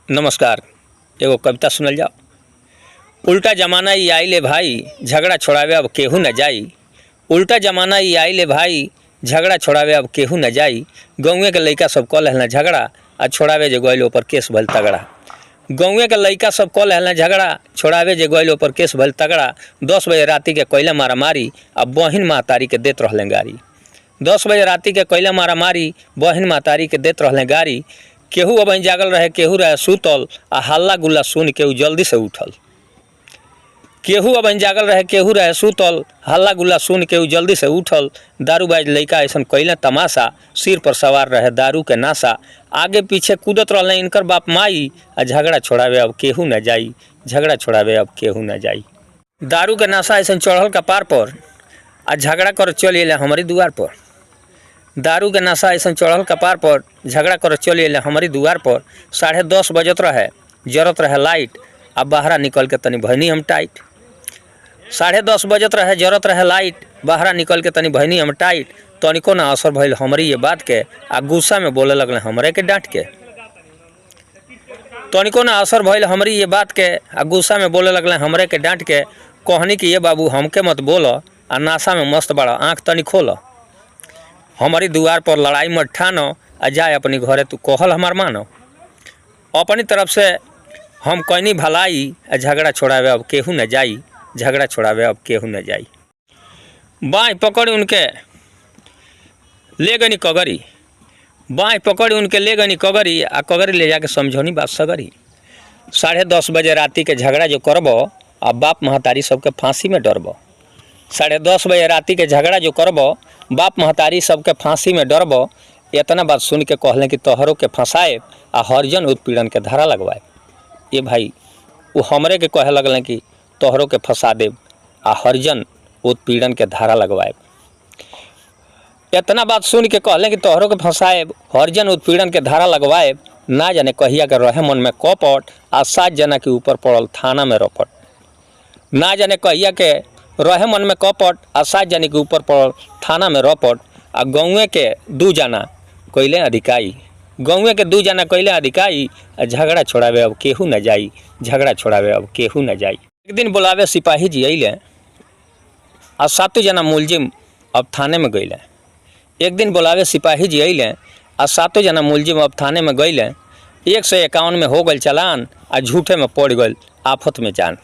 नमस्कार। एगो कविता सुनल जाओ। उल्टा जमाना ई आइले भाई, झगड़ा छोड़ावे अब केहू न जाई। उल्टा जमाना ई आइले भाई, झगड़ा छोड़ावे अब केहू न जाई। गौवे के लइका सब कल हल झगड़ा, आ छोड़ावे जे गइल ओपर केस भइल तगड़ा। गौवे के लइका सब कल हल झगड़ा, छोड़ावे जे गइल ओपर केस भइल तगड़ा। 10 बजे राती के कैला मारा मारी, अब बहिन महतारी के देत रहले गारी। 10 बजे राती के कैला मारा मारी, बहिन महतारी के देत रहले गारी। केहू अब जागल रहे, केहू रहे सुतल, आ हल्ला गुल्ला सुन केहू जल्दी से उठल। केहू अब जागल रहे, केहू रहे सुतल, हल्ला गुल्ला सुन केहू जल्दी से उठल। दारूबाज लइका ऐसन कैले तमाशा, सिर पर सवार रहे दारू के नाशा। आगे पीछे कूदत रहले इनकर बाप माई, आ झगड़ा छोड़ावे अब केहू न जाई। झगड़ा छोड़ावे अब केहू न जाई। दारू के नाशा ऐसन चढ़ल कपार पर, आ झगड़ा कर चल अइले हमारी दुआर पर। दारू के नशा ऐसा चढ़ल कपार पर, झगड़ा कर चल अइले हमारी दुआर पर। 10:30 बजत रहे, जरत रहे लाइट, अब बाहरा निकल के तनी भैनी हम टाइट। 10:30 बजत रहे, जरत रहे लाइट, बाहरा निकल के तनी भैनी हम टाइट। तनिको ना असर भइल हमारी ये बात के, आ गुस्सा में बोले लगले हमरे के डांट के। तनिको ना असर भइल हमारी ये बात के, आ गुस्सा में बोले लगले हमरे के डांट के। कहनी कि ये बाबू हमके मत बोल, आ नाशा में मस्त बड़ा आँख तनी खोल। हमारी दुआर पर लड़ाई मत ठानो, आ जाए अपनी घरे तू कहल हमार मानो। अपनी तरफ से हम कैनी भलाई, आ झगड़ा छोड़ावे अब केहू न जाई। झगड़ा छोड़ावे अब केहू न जाई। बाँह पकड़ी उनके ले गनी कगरी, बाँह पकड़ी उनके ले गनी कगरी, आ कगरी ले जाके समझौनी बात सगरी। 10:30 बजे राती के झगड़ा जो करबो, आ बाप महतारी सबके फांसी में डरबो। 10:30 बजे राती के झगड़ा जो करबो, बाप महतारी सबके फांसी में डरबो। इतना बात सुन के कहले कि तोहरों के फंसाए, आ हरिजन उत्पीड़न के धारा लगवाए। ये भाई वो हमरे के कहे लगल कि तोहरों के फंसा देव, आ हरिजन उत्पीड़न के धारा लगवाए। इतना बात सुन के कहले कि तोहरों के फंसाए, हरिजन उत्पीड़न के धारा लगवाए। ना जाने कहिया के रहे मन में कपट, आ 7 जना के ऊपर पड़ल थाना में रपट। ना जाने कहिया के रहे मन में कपट, आ 7 जने के ऊपर पड़ल थाना में रपट। आ गौवे के 2 जना कैले अधिकारी, गौवे के 2 जना कैले अधिकारी। आ झगड़ा छोड़ावे अब केहू न जाई। झगड़ा छोड़ावे अब केहू न जाई। एक दिन बुलावे सिपाही जी अइले, आ 7 जना मुलजिम अब थाने में गइले। एक दिन बुलावे सिपाही जी अइले, आ 7 जना मुलजिम अब थाने में गइले। 151 में हो गल चलान, आ झूठे में पड़ गल आफत में जान।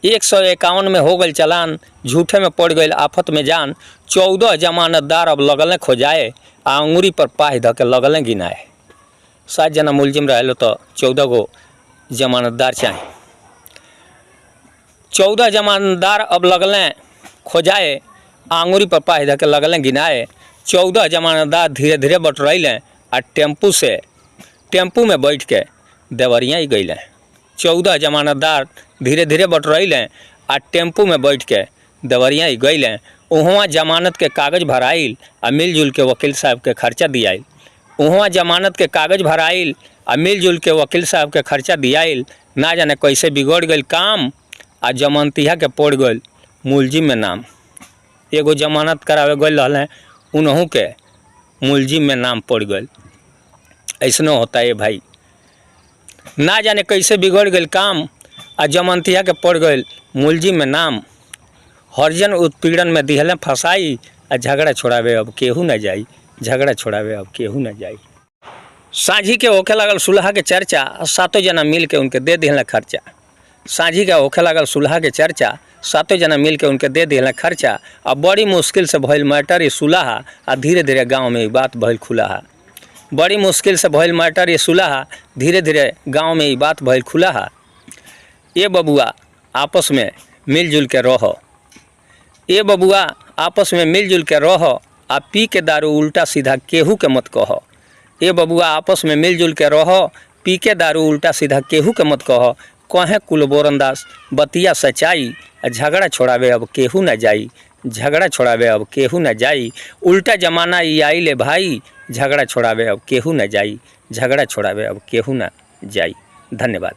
151 में हो गल चलान, झूठे में पड़ गई आफत में जान। 14 जमानतदार अब लगल खोजाए, आ अंगुरी पर पाही ध के लगल गिनाए। 7 जना मुलजिम रहे तो 14 गो जमानतदार चाहे। 14 जमानतदार अब लगल खोजाए, आंगुरी पर पाही ध के लगल गिनाए। 14 जमानतदार धीरे धीरे बटरैले, आ टेम्पू में बैठ के देवरिया ही गइले। 14 जमानतदार धीरे धीरे बटरैले, आ टेम्पू में बैठ के देवरिया ही गइले। वहाँ जमानत के कागज़ भराइल, आ मिलजुल के वकील साहब के खर्चा दियाइल। वहाँ जमानत के कागज़ भराइल, आ मिलजुल के वकील साहब के खर्चा दियाइल। ना जाने कैसे बिगड़ गई काम, आ जमानतिया के पड़ गई मुलजिम में नाम। एगो जमानत करावे गई रहले, उन्हों के मुलजिम में नाम पड़ गई। ऐसनो होता है भाई। ना जाने कैसे बिगड़ गई काम, आ जमानतिया के पड़ गई मुलजिम में नाम। हरिजन उत्पीड़न में दिहले फंसाई, आ झगड़ा छोड़ावे अब केहू न जाई। झगड़ा छोड़ावे अब केहू न जाई। साझी के होखे लागल सुलह के चर्चा, 7 जना मिल के उनके दे दिहले खर्चा। साझी के होखे लागल सुलह के चर्चा, 7 जना मिल के उनके दे दिहले खर्चा। अब बड़ी मुश्किल से भइल मैटर ये सुलह, आ धीरे धीरे गाँव में ये बात भइल खुलाहा। बड़ी मुश्किल से भइल मैटर ये सुलह, धीरे धीरे गाँव में ये बात भइल खुलाहा। ये बबुआ आपस में मिलजुल के रहो, ये बबुआ आपस में मिलजुल के रहो, आ पी के दारू उल्टा सीधा केहू के मत कहो। ये बबुआ आपस में मिलजुल के रहो, पी के दारू उल्टा सीधा केहू के मत कहो। कहें कुलबोरंदास बतिया सच्चाई, झगड़ा छोड़ावे अब केहू न जाई। झगड़ा छोड़ावे अब केहू न जाई। उल्टा जमाना ई आइले भाई, झगड़ा छोड़ावे अब केहू न जाई। झगड़ा छोड़ावे अब केहू न जाई। धन्यवाद।